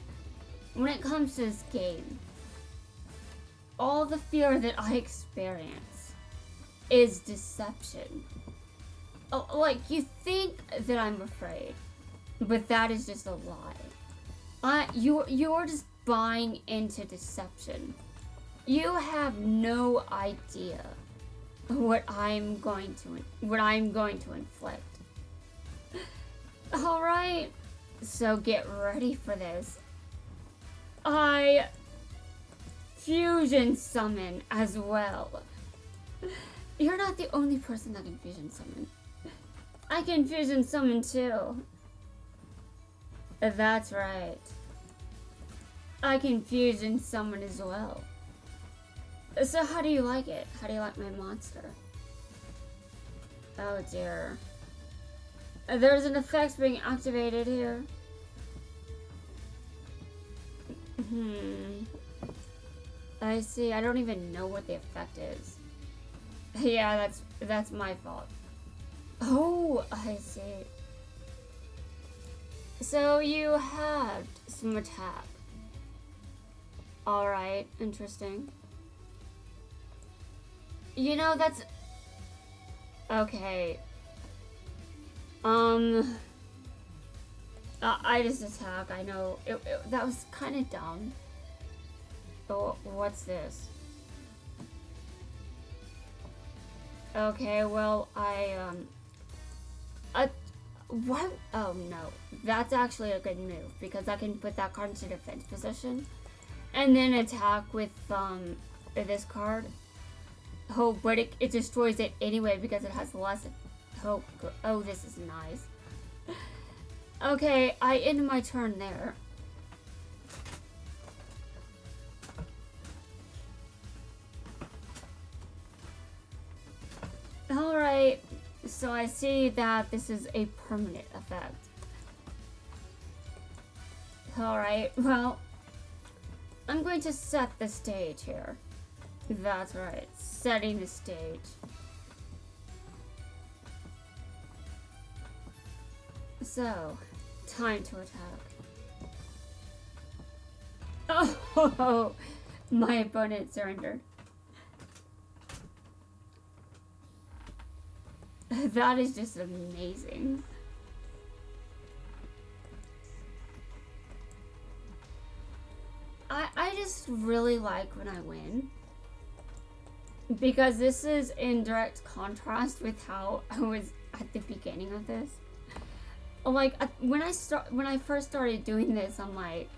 When it comes to this game, all the fear that I experience is deception. Like, you think that I'm afraid, but that is just a lie. You're just buying into deception. You have no idea what I'm going to inflict. All right, so get ready for this. I fusion summon as well. You're not the only person that can fusion summon. I can fusion summon too. That's right. I can fusion summon as well. So how do you like it? How do you like my monster? Oh dear. There's an effect being activated here. I see. I don't even know what the effect is. Yeah, that's my fault. Oh, I see. So you had some attack. Alright, interesting. You know, that's... Okay. I just attack, I know. That was kind of dumb. Oh, what's this? Okay, well, what? Oh, no. That's actually a good move, because I can put that card into defense position, and then attack with, this card. Oh, but it destroys it anyway, because it has less... Oh, this is nice. Okay, I end my turn there. Alright, so I see that this is a permanent effect. Alright, well, I'm going to set the stage here. That's right, setting the stage. So, time to attack. Oh, my opponent surrendered. That is just amazing. I just really like when I win, because this is in direct contrast with how I was at the beginning of this. Like, when I first started doing this, I'm like,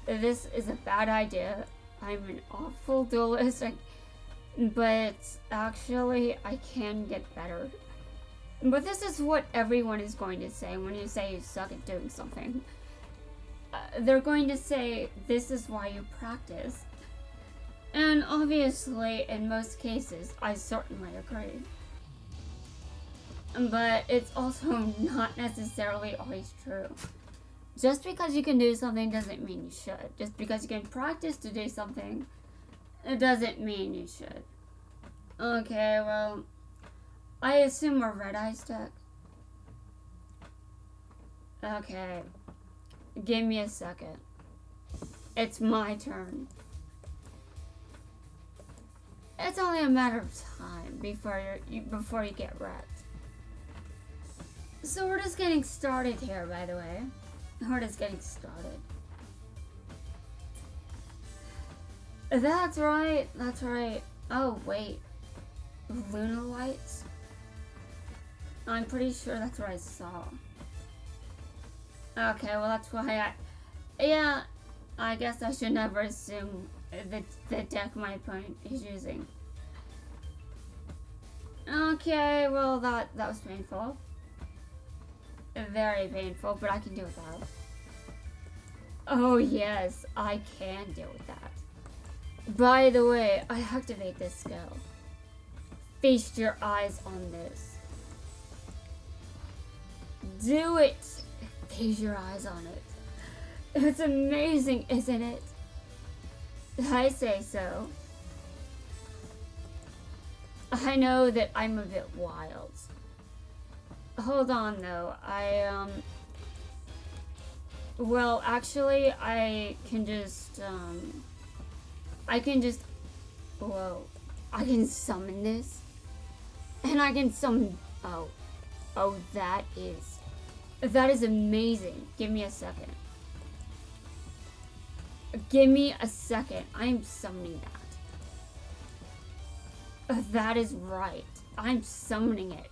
this is a bad idea. I'm an awful duelist. But actually, I can get better. But this is what everyone is going to say when you say you suck at doing something. They're going to say, this is why you practice. And obviously, in most cases, I certainly agree. But it's also not necessarily always true. Just because you can do something doesn't mean you should. Just because you can practice to do something, it doesn't mean you should. Okay, well, I assume a red ice deck. Okay, give me a second. It's my turn. It's only a matter of time before you get wrecked. So we're just getting started here, by the way. We're just getting started. That's right, that's right. Oh, wait. Lunar lights? I'm pretty sure that's what I saw. Okay, well that's why yeah, I guess I should never assume the deck my opponent is using. Okay, well that was painful. Very painful, but I can deal with that. Oh yes, I can deal with that. By the way, I activate this skill. Feast your eyes on this. Do it! Feast your eyes on it. It's amazing, isn't it? I say so. I know that I'm a bit wild. Hold on though, well, actually, I can just, whoa, I can summon this, and I can summon, oh, that is amazing. Give me a second. Give me a second, I'm summoning that. That is right, I'm summoning it.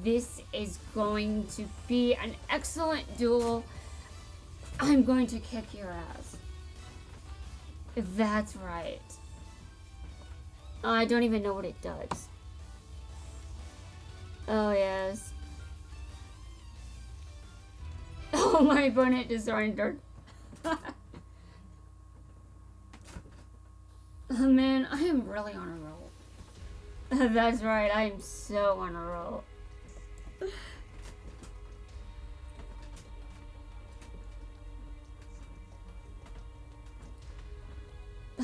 This is going to be an excellent duel. I'm going to kick your ass. That's right. I don't even know what it does. Oh, yes. Oh, my opponent just surrendered. Oh, man, I am really on a roll. That's right, I am so on a roll.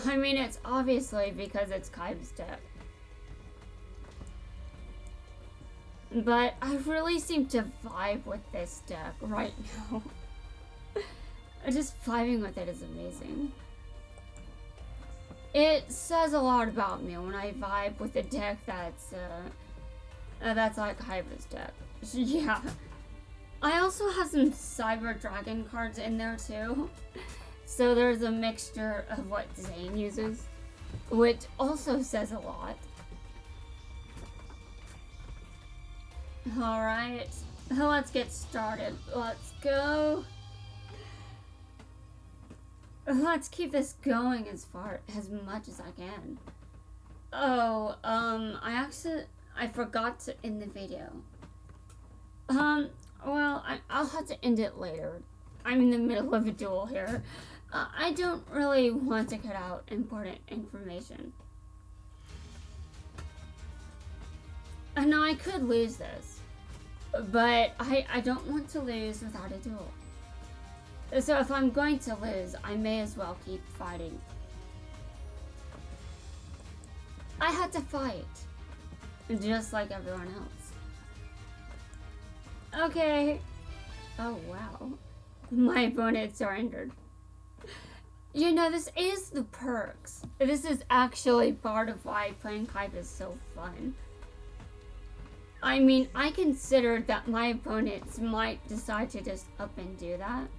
I mean, it's obviously because it's Kaiba's deck. But I really seem to vibe with this deck right now. Just vibing with it is amazing. It says a lot about me when I vibe with a deck that's like Kaiba's deck. Yeah. I also have some Cyber Dragon cards in there too. So there's a mixture of what Zane uses, which also says a lot. Alright, let's get started. Let's go. Let's keep this going as much as I can. Oh, I forgot to end the video. Well, I'll have to end it later. I'm in the middle of a duel here. I don't really want to cut out important information. Now I could lose this, but I don't want to lose without a duel. So if I'm going to lose, I may as well keep fighting. I had to fight, just like everyone else. Okay. Oh wow. My opponent surrendered. You know, this is the perks. This is actually part of why playing Kaiba is so fun. I mean, I considered that my opponents might decide to just up and do that.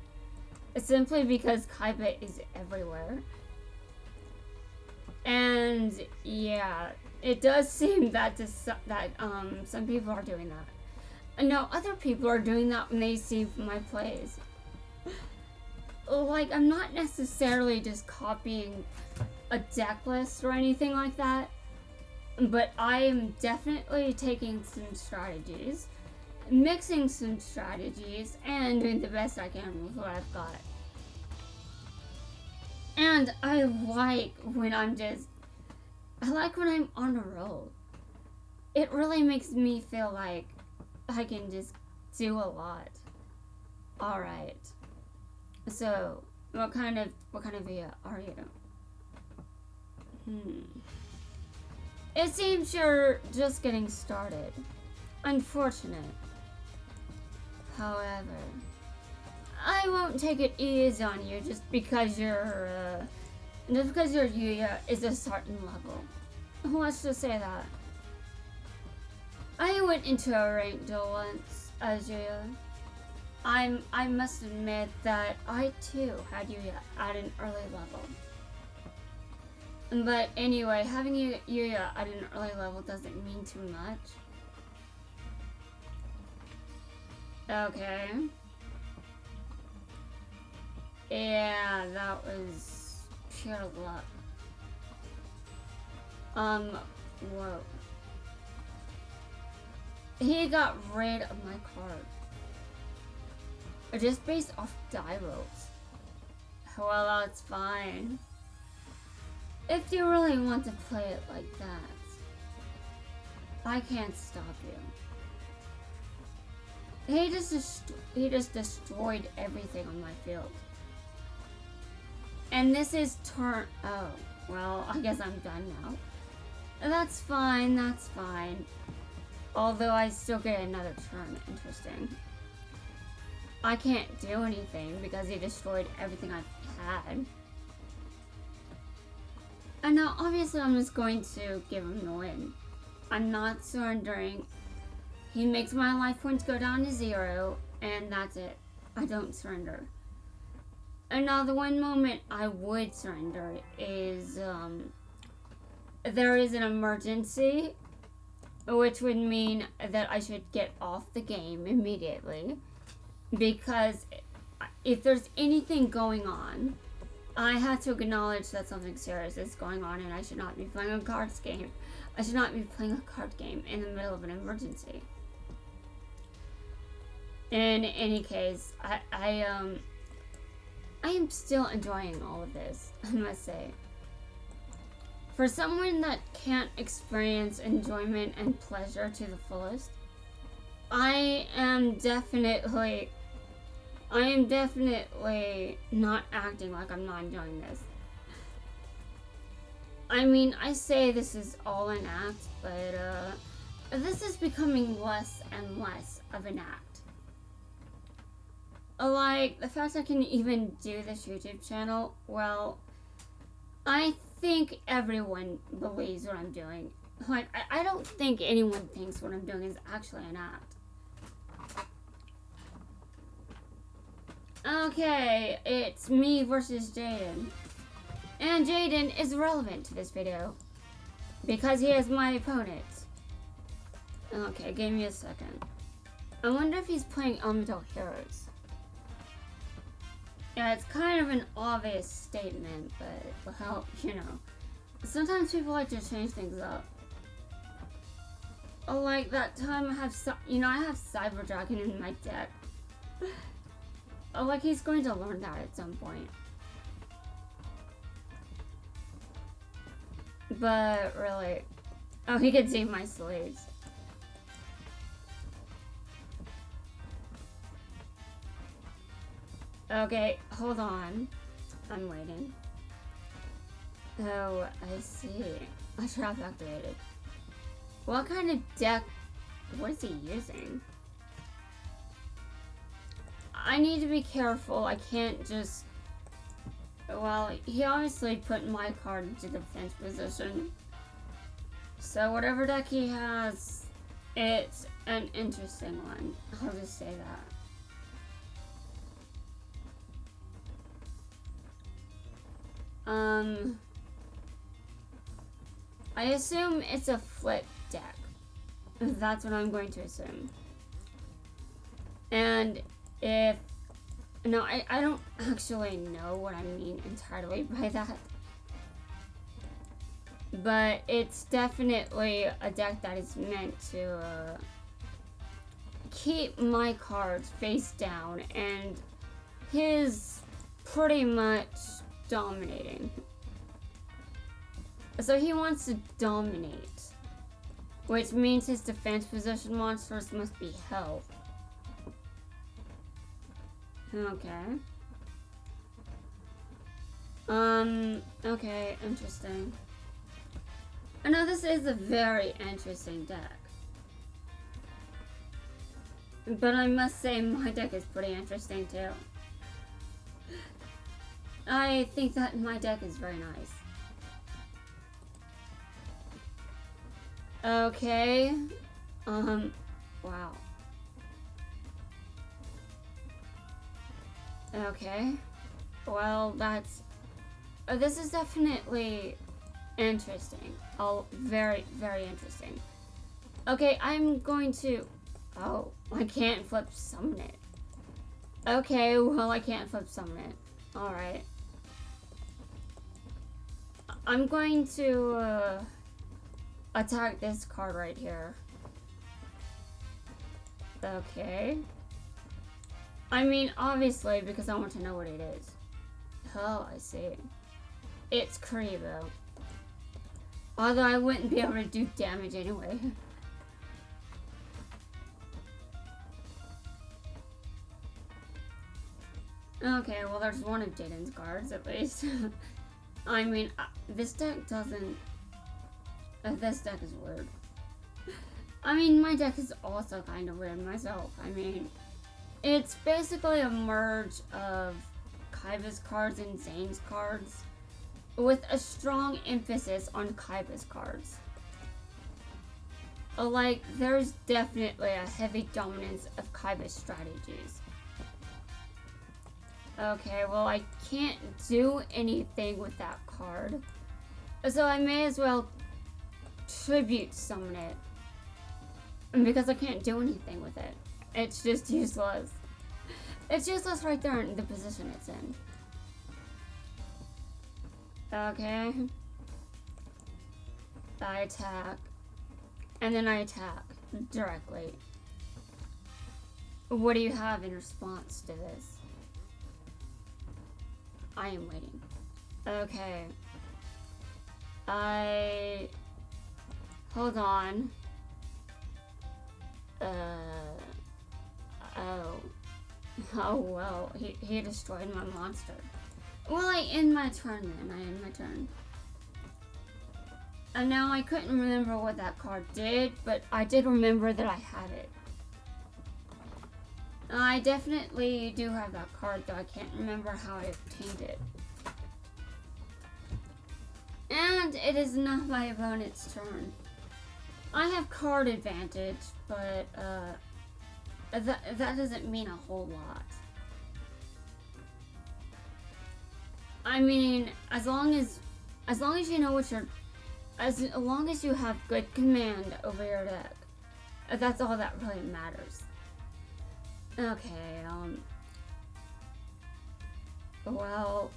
Simply because Kaiba is everywhere. And yeah, it does seem that some people are doing that. And now other people are doing that when they see my plays. Like, I'm not necessarily just copying a deck list or anything like that, but I am definitely taking some strategies, mixing some strategies, and doing the best I can with what I've got. And I like when I'm on a roll. It really makes me feel like I can just do a lot. Alright. So, what kind of Via are you? It seems you're just getting started. Unfortunate. However, I won't take it easy on you just because your Yuya is a certain level. Let's just say that. I went into a ranked duel once as Yuya. I must admit that I too had Yuya at an early level. But anyway, having Yuya at an early level doesn't mean too much. Okay. Yeah, that was pure luck. Whoa. He got rid of my card. Just based off die rolls. Well, that's fine. If you really want to play it like that, I can't stop you. He just destroyed everything on my field. And this is turn. Oh, well, I guess I'm done now. That's fine, that's fine. Although I still get another turn. Interesting. I can't do anything because he destroyed everything I've had. And now, obviously, I'm just going to give him the win. I'm not surrendering. He makes my life points go down to 0, and that's it. I don't surrender. And now, the one moment I would surrender is, there is an emergency, which would mean that I should get off the game immediately. Because if there's anything going on, I have to acknowledge that something serious is going on and I should not be playing a cards game. I should not be playing a card game in the middle of an emergency. In any case, I am still enjoying all of this, I must say. For someone that can't experience enjoyment and pleasure to the fullest, I am definitely not acting like I'm not enjoying this. I mean, I say this is all an act, but this is becoming less and less of an act. Like, the fact I can even do this YouTube channel, well, I think everyone believes what I'm doing. Like, I don't think anyone thinks what I'm doing is actually an act. Okay, it's me versus Jaden. And Jaden is relevant to this video because he is my opponent. Okay, give me a second. I wonder if he's playing Elemental Heroes. Yeah, it's kind of an obvious statement, but, well, you know. Sometimes people like to change things up. Like that time I have Cyber Dragon in my deck. Like he's going to learn that at some point. But really, oh, he could see my sleeves. Okay, hold on. I'm waiting. Oh, I see. I trap activated. What kind of deck? What is he using? I need to be careful. I can't just. Well, he obviously put my card into defense position. So whatever deck he has, it's an interesting one. I'll just say that. I assume it's a flip deck. That's what I'm going to assume. And if... No, I don't actually know what I mean entirely by that. But it's definitely a deck that is meant to keep my cards face down and his pretty much dominating. So he wants to dominate, which means his defense position monsters must be health. Okay. Okay, interesting. I know this is a very interesting deck. But I must say my deck is pretty interesting too. I think that my deck is very nice. Okay. Wow. Okay. Well, that's... this is definitely interesting. Oh, very, very interesting. Okay, I'm going to... Oh, I can't flip summon it. Okay, well, I can't flip summon it. Alright. I'm going to attack this card right here. Okay. I mean, obviously, because I want to know what it is. Oh, I see. It's Kaiba. Although I wouldn't be able to do damage anyway. Okay, well there's one of Jaden's cards at least. I mean, this deck doesn't... this deck is weird. I mean, my deck is also kind of weird myself. I mean, it's basically a merge of Kaiba's cards and Zane's cards, with a strong emphasis on Kaiba's cards. Like, there's definitely a heavy dominance of Kaiba's strategies. Okay, well, I can't do anything with that card, so I may as well tribute summon it. Because I can't do anything with it. It's just useless. It's useless right there in the position it's in. Okay. I attack. And then I attack directly. What do you have in response to this? I am waiting. Okay. Hold on. Oh well, he destroyed my monster. Well, I end my turn then. I end my turn. And now I couldn't remember what that card did, but I did remember that I had it. I definitely do have that card, though I can't remember how I obtained it. And it is not my opponent's turn. I have card advantage, but that doesn't mean a whole lot. I mean, as long as you know what you're, as long as you have good command over your deck, that's all that really matters. Okay, well,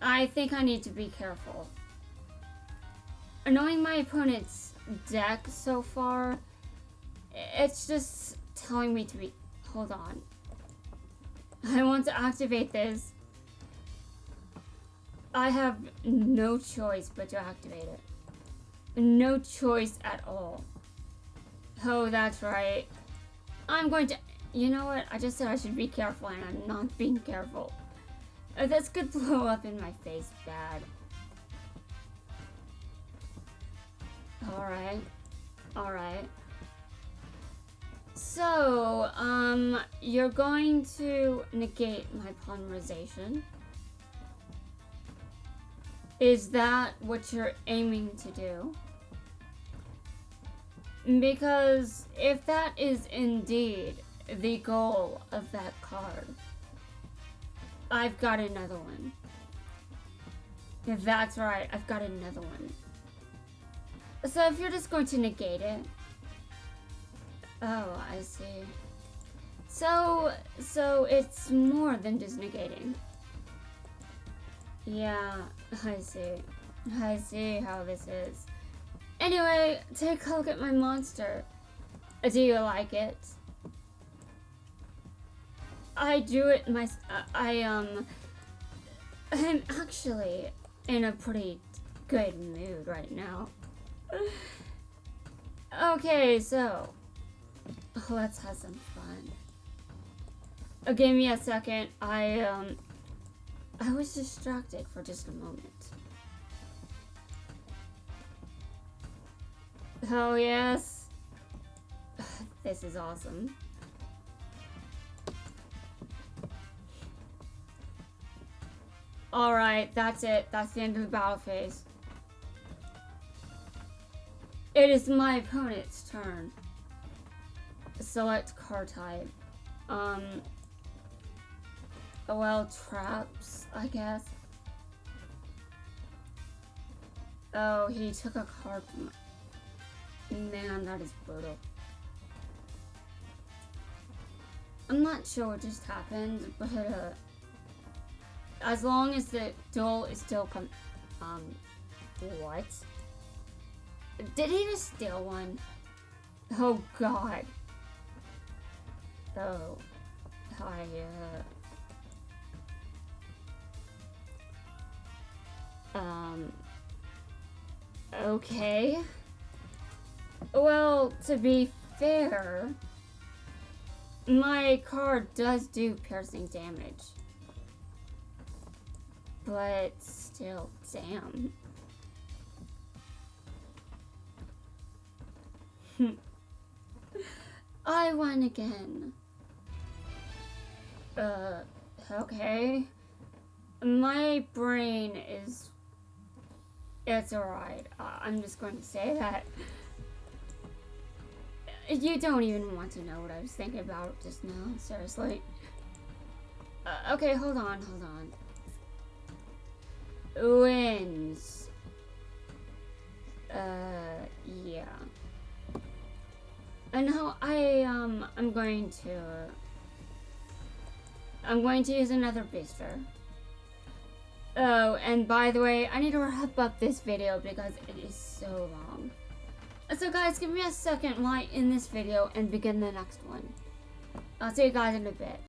I think I need to be careful. Knowing my opponent's deck so far, it's just telling me to be... Hold on. I want to activate this. I have no choice but to activate it. No choice at all. Oh, that's right. I'm going to... You know what? I just said I should be careful, and I'm not being careful. This could blow up in my face bad. Alright. So, you're going to negate my polymerization. Is that what you're aiming to do? Because if that is indeed the goal of that card, I've got another one. That's right, I've got another one. So if you're just going to negate it... Oh, I see. So it's more than just negating. Yeah, I see. I see how this is. Anyway, take a look at my monster. Do you like it? I drew it I'm actually in a pretty good mood right now. Okay, so let's have some fun. Give me a second. I was distracted for just a moment. Oh yes. This is awesome. Alright, that's it. That's the end of the battle phase. It is my opponent's turn. Select card type. Well, traps, I guess. Oh, he took a card from... Man, that is brutal. I'm not sure what just happened, but as long as the duel is still what? Did he just steal one? Oh god. Oh. Okay. Well, to be fair, my card does do piercing damage. But still, damn. I won again. Okay. My brain is... It's alright. I'm just going to say that. You don't even want to know what I was thinking about just now, seriously. Okay, hold on. Wins. Yeah. And now I'm going to use another booster. Oh, and by the way, I need to wrap up this video because it is so long. So guys, give me a second while I end this video and begin the next one. I'll see you guys in a bit.